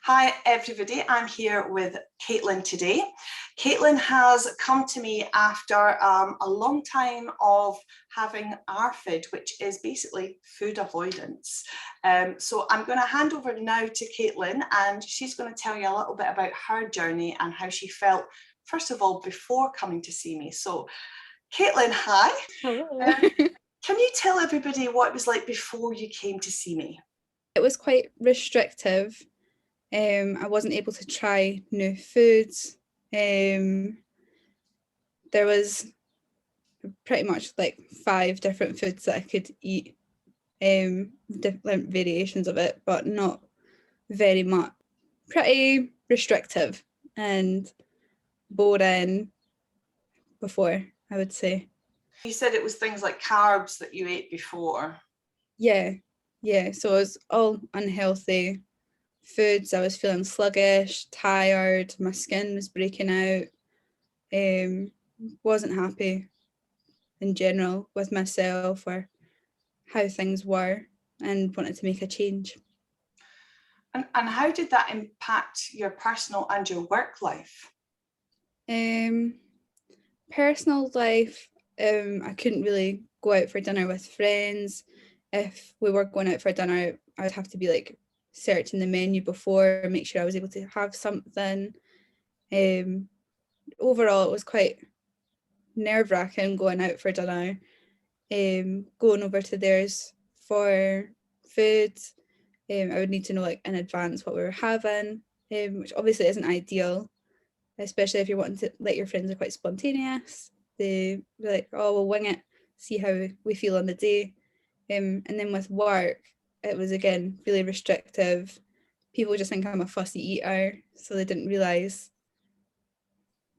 Hi everybody, I'm here with Caitlin today. Caitlin has come to me after a long time of having ARFID, which is basically food avoidance. So I'm going to hand over now to Caitlin, and she's going to tell you a little bit about her journey and how she felt, first of all, before coming to see me. So Caitlin, hi. Hello. Can you tell everybody what it was like before you came to see me? It was quite restrictive. I wasn't able to try new foods. There was pretty much like 5 different foods that I could eat, different variations of it, but not very much. Pretty restrictive and boring before, I would say. You said it was things like carbs that you ate before. Yeah. So it was all unhealthy foods. I was feeling sluggish, tired, my skin was breaking out. Wasn't happy in general with myself or how things were, and wanted to make a change. And how did that impact your personal and your work life? Personal life, I couldn't really go out for dinner with friends. If we were going out for dinner, I would have to be like searching the menu before, make sure I was able to have something. Overall, it was quite nerve-wracking going out for dinner, going over to theirs for food. I would need to know like in advance what we were having, which obviously isn't ideal, especially if you're wanting to let your friends are quite spontaneous. They be like, oh, we'll wing it, see how we feel on the day. And then with work, it was again really restrictive. People just think I'm a fussy eater, so they didn't realise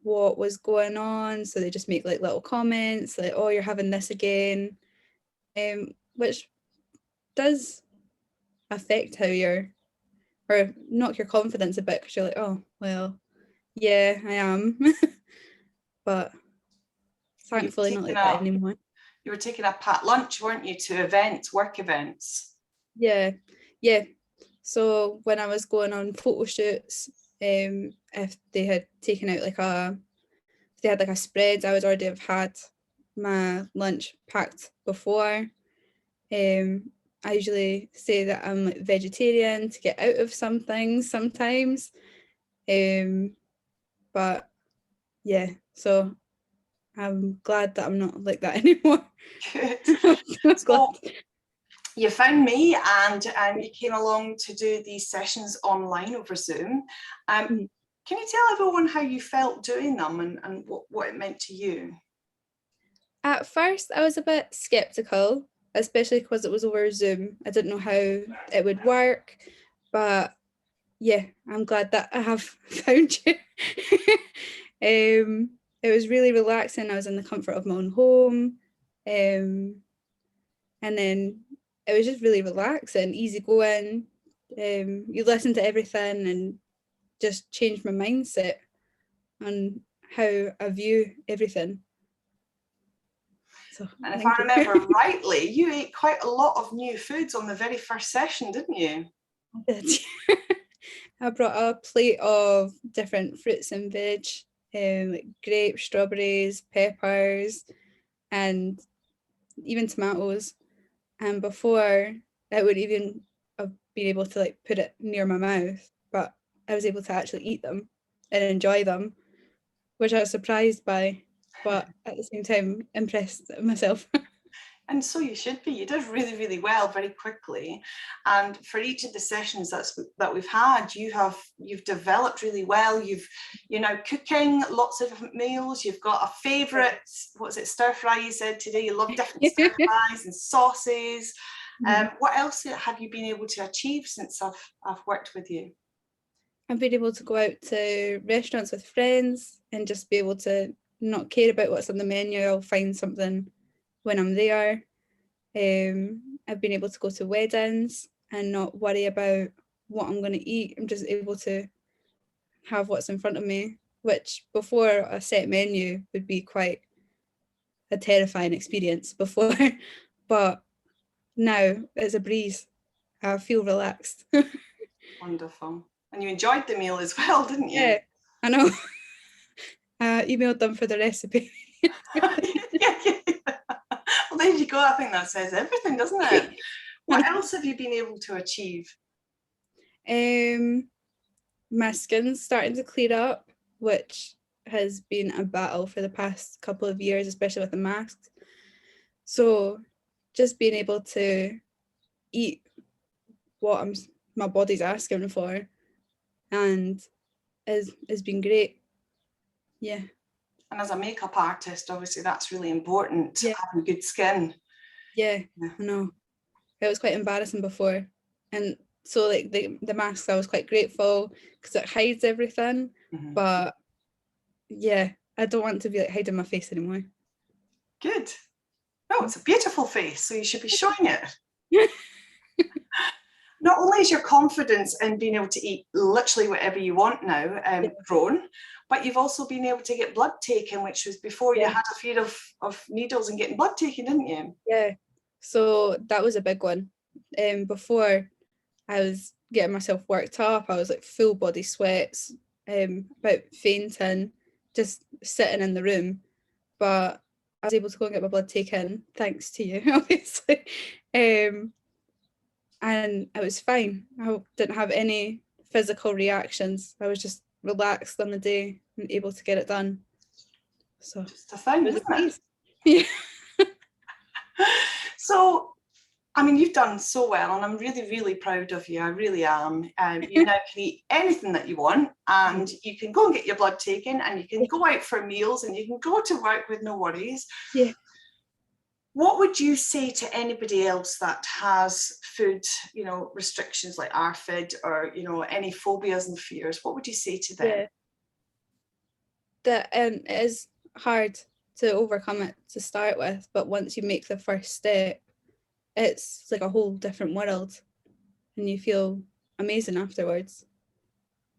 what was going on. So they just make like little comments like, oh, you're having this again, which does affect how you're, or knock your confidence a bit, because you're like, oh, well, yeah, I am. But thankfully not like that anymore. You were taking a packed lunch, weren't you, to events, work events? Yeah. So when I was going on photo shoots, if they had taken out like if they had like a spread, I would already have had my lunch packed before. I usually say that I'm like vegetarian to get out of some things sometimes. But yeah, so I'm glad that I'm not like that anymore. Good. So you found me and you came along to do these sessions online over Zoom. Can you tell everyone how you felt doing them and what it meant to you? At first, I was a bit skeptical, especially because it was over Zoom. I didn't know how it would work, but yeah, I'm glad that I have found you. It was really relaxing. I was in the comfort of my own home, and then it was just really relaxing, easy going. You listen to everything and just changed my mindset on how I view everything. So, and if I remember rightly, you ate quite a lot of new foods on the very first session, didn't you? I did. I brought a plate of different fruits and veg, like grapes, strawberries, peppers, and even tomatoes. And before, I would even have been able to like put it near my mouth, but I was able to actually eat them and enjoy them, which I was surprised by, but at the same time impressed myself. And so you should be. You did really, really well very quickly. And for each of the sessions that we've had, you've developed really well. You're now cooking lots of different meals. You've got a favourite, what's it, stir fry you said today? You love different stir fries and sauces. What else have you been able to achieve since I've worked with you? I've been able to go out to restaurants with friends and just be able to not care about what's on the menu. I'll find something when I'm there. I've been able to go to weddings and not worry about what I'm going to eat. I'm just able to have what's in front of me, which before a set menu would be quite a terrifying experience before. But now it's a breeze. I feel relaxed. Wonderful. And you enjoyed the meal as well, didn't you? Yeah, I know. Emailed them for the recipe. Well, there you go. I think that says everything, doesn't it? What else have you been able to achieve? My skin's starting to clear up, which has been a battle for the past couple of years, especially with the masks. So just being able to eat what my body's asking for, and has been great. Yeah. And as a makeup artist, obviously that's really important, having good skin. Yeah, I know. It was quite embarrassing before. And so like the masks, I was quite grateful because it hides everything. Mm-hmm. But yeah, I don't want to be like hiding my face anymore. Good. Oh, it's a beautiful face, so you should be showing it. Not only is your confidence in being able to eat literally whatever you want now grown, but you've also been able to get blood taken, which was before you had a fear of needles and getting blood taken, didn't you? Yeah. So that was a big one. Before I was getting myself worked up, I was like full body sweats, about fainting, just sitting in the room. But I was able to go and get my blood taken, thanks to you, obviously. And it was fine. I didn't have any physical reactions. I was just relaxed on the day and able to get it done. So just a thing, it was isn't it? Yeah. So, I mean, you've done so well, and I'm really, really proud of you. I really am. You now can eat anything that you want, and you can go and get your blood taken, and you can go out for meals, and you can go to work with no worries. Yeah. What would you say to anybody else that has food, restrictions like ARFID or, any phobias and fears? What would you say to them? Yeah. That it is hard to overcome it to start with, but once you make the first step, it's like a whole different world, and you feel amazing afterwards.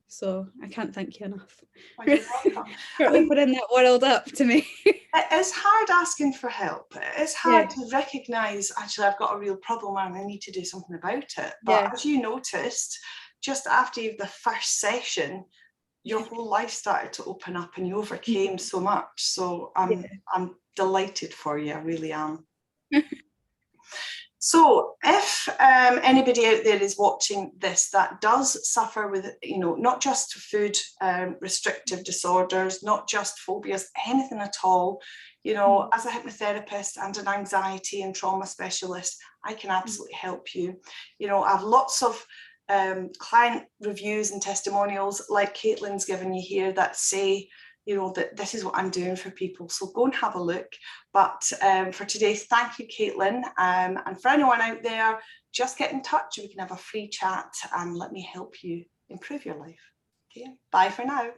So I can't thank you enough for opening that world up to me. It is hard asking for help. It is hard to recognise, actually, I've got a real problem and I need to do something about it. But as you noticed, just after the first session, your whole life started to open up and you overcame so much. So I'm delighted for you. I really am. So if anybody out there is watching this that does suffer with, not just food restrictive disorders, not just phobias, anything at all, as a hypnotherapist and an anxiety and trauma specialist, I can absolutely help you. I have lots of client reviews and testimonials like Caitlin's given you here that say, that this is what I'm doing for people. So go and have a look. But for today, thank you, Caitlin. And for anyone out there, just get in touch and we can have a free chat and let me help you improve your life. Okay, bye for now.